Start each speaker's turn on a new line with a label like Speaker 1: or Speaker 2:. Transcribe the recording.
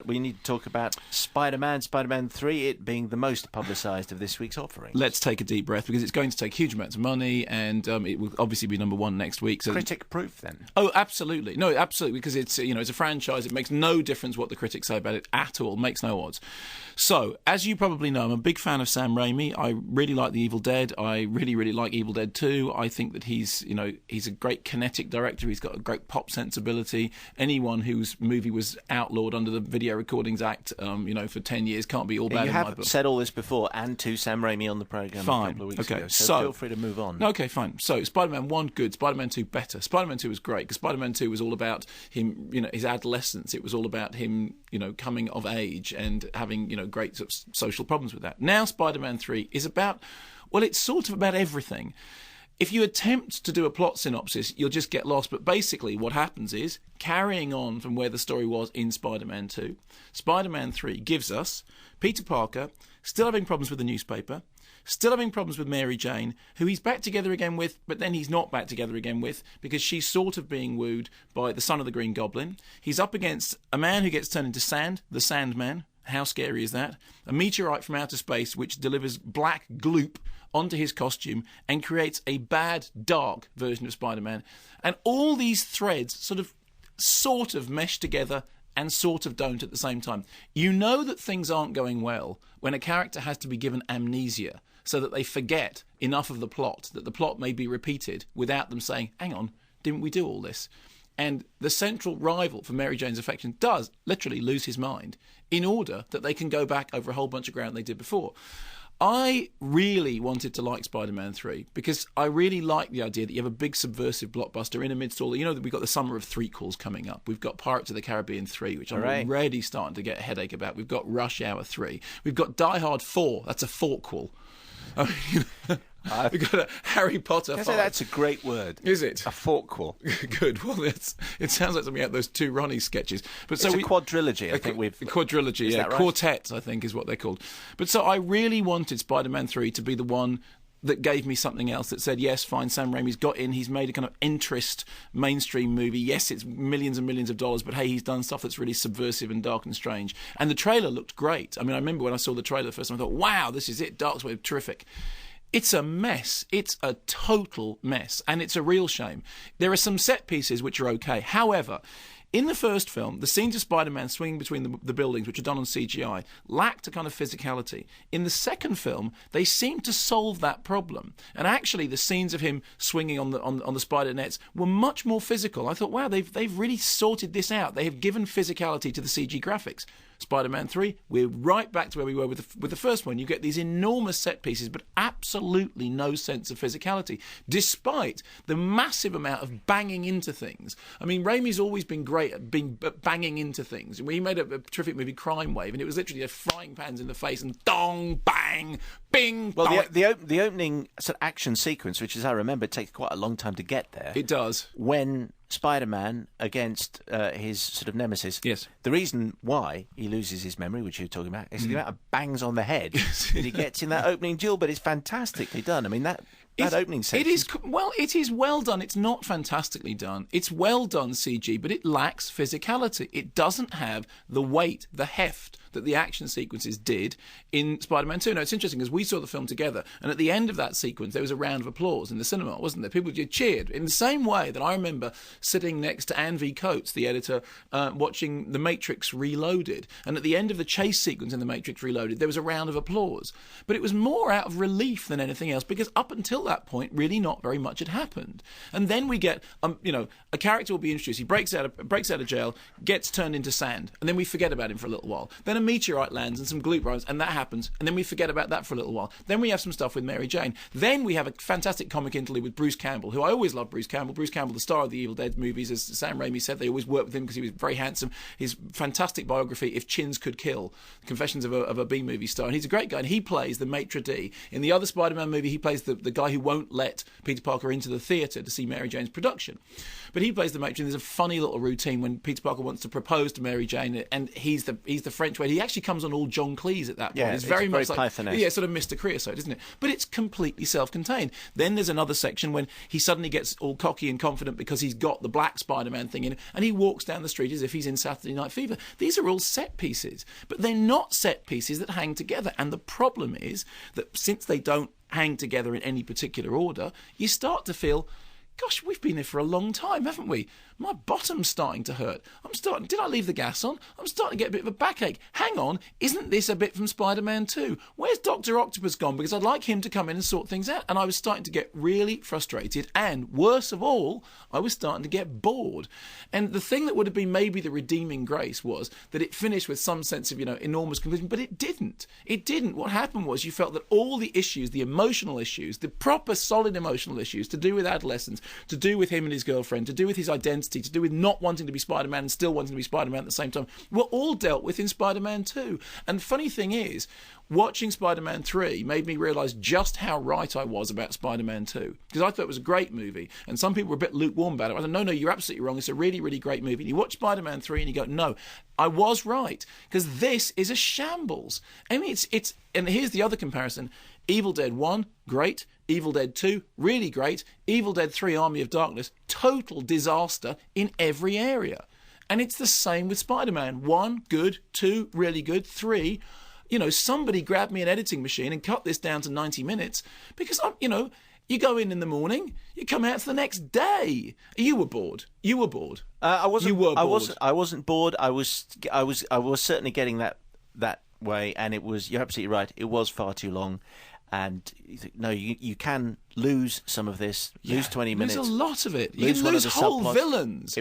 Speaker 1: We need to talk about Spider-Man 3, it being the most publicised of this week's offerings.
Speaker 2: Let's take a deep breath, because it's going to take huge amounts of money, and it will obviously be number one next week. So
Speaker 1: critic-proof, then?
Speaker 2: Oh, absolutely. No, absolutely, because it's it's a franchise. It makes no difference what the critics say about it at all. It makes no odds. So, as you probably know, I'm a big fan of Sam Raimi. I really like The Evil Dead. I really, really like Evil Dead 2. I think that he's a great kinetic director. He's got a great pop sensibility. Anyone whose movie was outlawed under the Video Recordings Act, for 10 years can't be all bad in my book.
Speaker 1: You have said all this before, and to Sam Raimi on the programme a couple of weeks ago. So feel free to move on.
Speaker 2: Okay, fine. So, Spider-Man 1, good. Spider-Man 2, better. Spider-Man 2 was great, because Spider-Man 2 was all about him, his adolescence. It was all about him, coming of age and having, great sort of social problems with that. Now Spider-Man 3 is about, well, it's sort of about everything. If you attempt to do a plot synopsis, you'll just get lost. But basically what happens is, carrying on from where the story was in Spider-Man 2, Spider-Man 3 gives us Peter Parker still having problems with the newspaper, still having problems with Mary Jane, who he's back together again with, but then he's not back together again with, because she's sort of being wooed by the son of the Green Goblin. He's up against a man who gets turned into sand, the Sandman. How scary is that? A meteorite from outer space which delivers black gloop onto his costume and creates a bad, dark version of Spider-Man. And all these threads sort of mesh together and sort of don't at the same time. You know that things aren't going well when a character has to be given amnesia so that they forget enough of the plot, that the plot may be repeated without them saying, hang on, didn't we do all this? And the central rival for Mary Jane's affection does literally lose his mind in order that they can go back over a whole bunch of ground they did before. I really wanted to like Spider-Man 3 because I really like the idea that you have a big subversive blockbuster in amidst all... that we've got the summer of threequels coming up. We've got Pirates of the Caribbean 3, which I'm already starting to get a headache about. We've got Rush Hour 3. We've got Die Hard 4. That's a forkquel. We've got a Harry Potter 5.
Speaker 1: That's a great word.
Speaker 2: Is it?
Speaker 1: A forkquel.
Speaker 2: Good. Well, it sounds like something out of those two Ronnie sketches. But
Speaker 1: it's a quadrilogy, I think we've...
Speaker 2: A quadrilogy, yeah. Right? Quartets, I think, is what they're called. But so I really wanted Spider-Man 3 to be the one that gave me something else, that said, yes, fine, Sam Raimi's got in, he's made a kind of interest mainstream movie. Yes, it's millions and millions of dollars, but hey, he's done stuff that's really subversive and dark and strange. And the trailer looked great. I mean, I remember when I saw the trailer the first time, I thought, wow, this is it, Dark's Wave, terrific. It's a mess. It's a total mess. And it's a real shame. There are some set pieces which are okay. However, in the first film, the scenes of Spider-Man swinging between the buildings, which are done on CGI, lacked a kind of physicality. In the second film, they seem to solve that problem. And actually, the scenes of him swinging on the spider nets were much more physical. I thought, wow, they've really sorted this out. They have given physicality to the CG graphics. Spider-Man 3, we're right back to where we were with the first one. You get these enormous set pieces, but absolutely no sense of physicality, despite the massive amount of banging into things. I mean, Raimi's always been great at banging into things. He made a terrific movie, Crime Wave, and it was literally frying pans in the face and dong, bang, bing.
Speaker 1: Well, the opening sort of action sequence, which, as I remember, takes quite a long time to get there.
Speaker 2: It does.
Speaker 1: When Spider-Man against his sort of nemesis.
Speaker 2: Yes.
Speaker 1: The reason why he loses his memory, which you were talking about, is the amount of bangs on the head that he gets in that opening duel. But it's fantastically done. I mean, that opening sequence.
Speaker 2: It is well done. It's not fantastically done. It's well done CG, but it lacks physicality. It doesn't have the weight, the heft that the action sequences did in Spider-Man 2. Now, it's interesting because we saw the film together, and at the end of that sequence, there was a round of applause in the cinema, wasn't there? People just cheered in the same way that I remember sitting next to Ann V. Coates, the editor, watching The Matrix Reloaded. And at the end of the chase sequence in The Matrix Reloaded, there was a round of applause. But it was more out of relief than anything else, because up until that point, really not very much had happened. And then we get, a character will be introduced. He breaks out of jail, gets turned into sand, and then we forget about him for a little while. Then a meteorite lands and some gloop runs, and that happens, and then we forget about that for a little while. Then we have some stuff with Mary Jane. Then we have a fantastic comic interlude with Bruce Campbell, who I always loved. Bruce Campbell, the star of the Evil Dead movies, as Sam Raimi said, they always worked with him because he was very handsome. His fantastic biography, If Chins Could Kill, Confessions of a B-movie star, and he's a great guy, and he plays the maitre d'. In the other Spider-Man movie, he plays the guy who won't let Peter Parker into the theatre to see Mary Jane's production. But he plays the matron. There's a funny little routine when Peter Parker wants to propose to Mary Jane, and he's the French waiter. He actually comes on all John Cleese at that point.
Speaker 1: Yeah,
Speaker 2: it's very much like
Speaker 1: Python-esque.
Speaker 2: sort of Mr. Creosote, isn't it? But it's completely self-contained. Then there's another section when he suddenly gets all cocky and confident because he's got the black Spider-Man thing in, and he walks down the street as if he's in Saturday Night Fever. These are all set pieces, but they're not set pieces that hang together. And the problem is that since they don't hang together in any particular order, you start to feel, gosh, we've been here for a long time, haven't we? My bottom's starting to hurt. Did I leave the gas on? I'm starting to get a bit of a backache. Hang on, isn't this a bit from Spider-Man 2? Where's Dr. Octopus gone? Because I'd like him to come in and sort things out. And I was starting to get really frustrated. And worse of all, I was starting to get bored. And the thing that would have been maybe the redeeming grace was that it finished with some sense of, enormous conclusion. But it didn't. It didn't. What happened was you felt that all the issues, the emotional issues, the proper solid emotional issues to do with adolescence, to do with him and his girlfriend, to do with his identity, to do with not wanting to be Spider-Man and still wanting to be Spider-Man at the same time, were all dealt with in Spider-Man 2. And funny thing is, watching Spider-Man 3 made me realise just how right I was about Spider-Man 2. Because I thought it was a great movie, and some people were a bit lukewarm about it. I said, no, you're absolutely wrong. It's a really, really great movie. And you watch Spider-Man 3 and you go, no, I was right. Because this is a shambles. I mean, it's and here's the other comparison. Evil Dead 1, great. Evil Dead 2, really great. Evil Dead 3, Army of Darkness, total disaster in every area. And it's the same with Spider-Man. 1, good. 2, really good. 3, somebody grabbed me an editing machine and cut this down to 90 minutes because, you go in the morning, you come out the next day. You were bored. You were bored.
Speaker 1: I wasn't.
Speaker 2: You were bored.
Speaker 1: I wasn't bored. I was certainly getting that way, and it was. You're absolutely right. It was far too long. And no, you can lose some of this. Lose 20 minutes.
Speaker 2: Lose a lot of it. You
Speaker 1: Lose
Speaker 2: can
Speaker 1: one of
Speaker 2: lose
Speaker 1: the
Speaker 2: whole
Speaker 1: subplots.
Speaker 2: villains.